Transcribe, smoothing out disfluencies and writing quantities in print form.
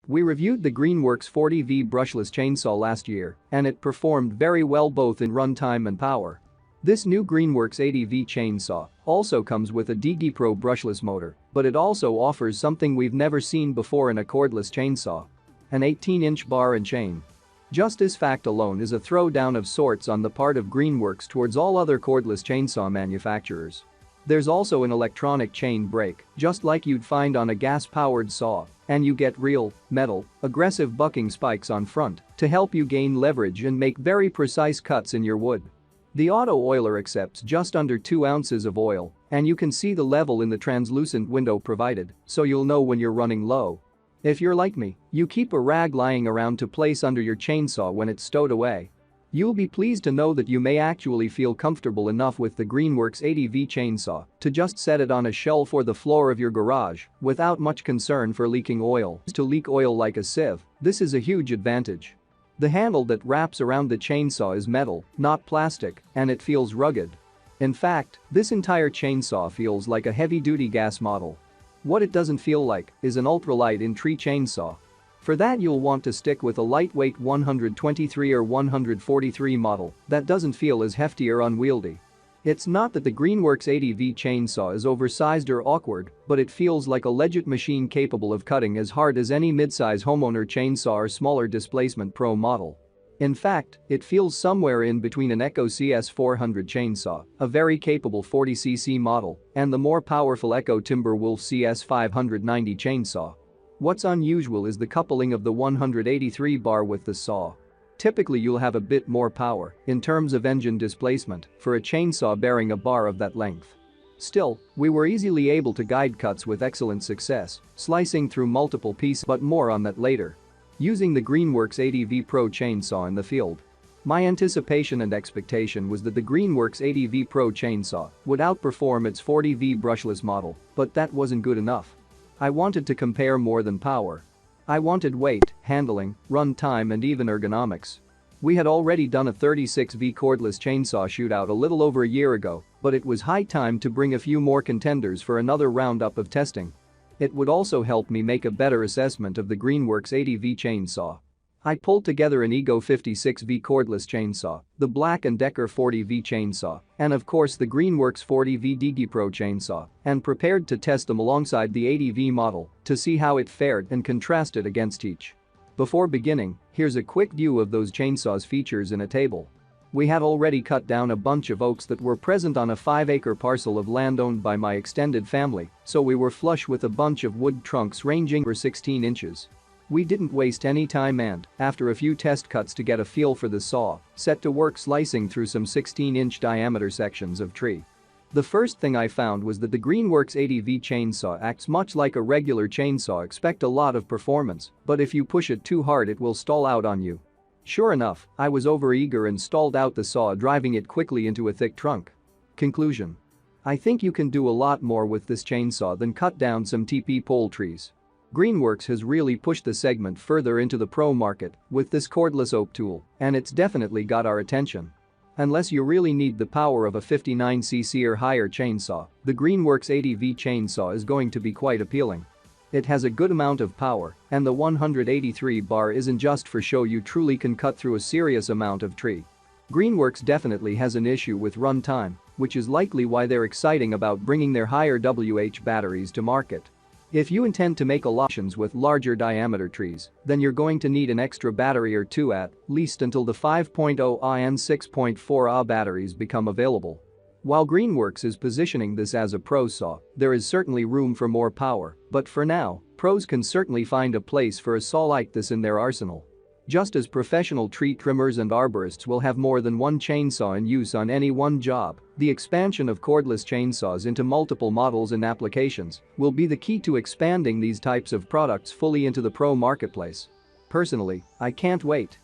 We reviewed the Greenworks 40V brushless chainsaw last year, and it performed very well both in runtime and power. This new Greenworks 80V chainsaw also comes with a Digi Pro brushless motor, but it also offers something we've never seen before in a cordless chainsaw: an 18-inch bar and chain. Just this fact alone is a throwdown of sorts on the part of Greenworks towards all other cordless chainsaw manufacturers. There's also an electronic chain brake, just like you'd find on a gas-powered saw, and you get real, metal, aggressive bucking spikes on front to help you gain leverage and make very precise cuts in your wood. The auto oiler accepts just under 2 ounces of oil, and you can see the level in the translucent window provided, so you'll know when you're running low. If you're like me, you keep a rag lying around to place under your chainsaw when it's stowed away. You'll be pleased to know that you may actually feel comfortable enough with the Greenworks 80V chainsaw to just set it on a shelf or the floor of your garage without much concern for leaking oil. To leak oil like a sieve, this is a huge advantage. The handle that wraps around the chainsaw is metal, not plastic, and it feels rugged. In fact, this entire chainsaw feels like a heavy-duty gas model. What it doesn't feel like is an ultralight in-tree chainsaw. For that, you'll want to stick with a lightweight 123 or 143 model that doesn't feel as hefty or unwieldy. It's not that the Greenworks 80V chainsaw is oversized or awkward, but it feels like a legit machine capable of cutting as hard as any midsize homeowner chainsaw or smaller displacement pro model. In fact, it feels somewhere in between an Echo CS400 chainsaw, a very capable 40cc model, and the more powerful Echo Timberwolf CS590 chainsaw. What's unusual is the coupling of the 183 bar with the saw. Typically, you'll have a bit more power in terms of engine displacement for a chainsaw bearing a bar of that length. Still, we were easily able to guide cuts with excellent success, slicing through multiple pieces, but more on that later. Using the Greenworks 80V Pro chainsaw in the field, my anticipation and expectation was that the Greenworks 80V Pro chainsaw would outperform its 40V brushless model, but that wasn't good enough. I wanted to compare more than power. I wanted weight, handling, run time, and even ergonomics. We had already done a 36V cordless chainsaw shootout a little over a year ago, but it was high time to bring a few more contenders for another roundup of testing. It would also help me make a better assessment of the Greenworks 80V chainsaw. I pulled together an Ego 56V cordless chainsaw, the Black & Decker 40V chainsaw, and of course the Greenworks 40V Digi Pro chainsaw, and prepared to test them alongside the 80V model to see how it fared and contrast it against each. Before beginning, here's a quick view of those chainsaws' features in a table. We had already cut down a bunch of oaks that were present on a 5-acre parcel of land owned by my extended family, so we were flush with a bunch of wood trunks ranging for 16 inches. We didn't waste any time and, after a few test cuts to get a feel for the saw, set to work slicing through some 16-inch diameter sections of tree. The first thing I found was that the Greenworks 80V chainsaw acts much like a regular chainsaw. Expect a lot of performance, but if you push it too hard it will stall out on you. Sure enough, I was overeager and stalled out the saw, driving it quickly into a thick trunk. Conclusion: I think you can do a lot more with this chainsaw than cut down some TP pole trees. Greenworks has really pushed the segment further into the pro market with this cordless oak tool, and it's definitely got our attention. Unless you really need the power of a 59cc or higher chainsaw, the Greenworks 80V chainsaw is going to be quite appealing. It has a good amount of power, and the 183 bar isn't just for show. You truly can cut through a serious amount of tree. Greenworks definitely has an issue with run time, which is likely why they're exciting about bringing their higher WH batteries to market. If you intend to make options with larger diameter trees, then you're going to need an extra battery or two at least until the 5.0Ah and 6.4Ah batteries become available. While Greenworks is positioning this as a pro saw, there is certainly room for more power, but for now, pros can certainly find a place for a saw like this in their arsenal. Just as professional tree trimmers and arborists will have more than one chainsaw in use on any one job, the expansion of cordless chainsaws into multiple models and applications will be the key to expanding these types of products fully into the pro marketplace. Personally, I can't wait.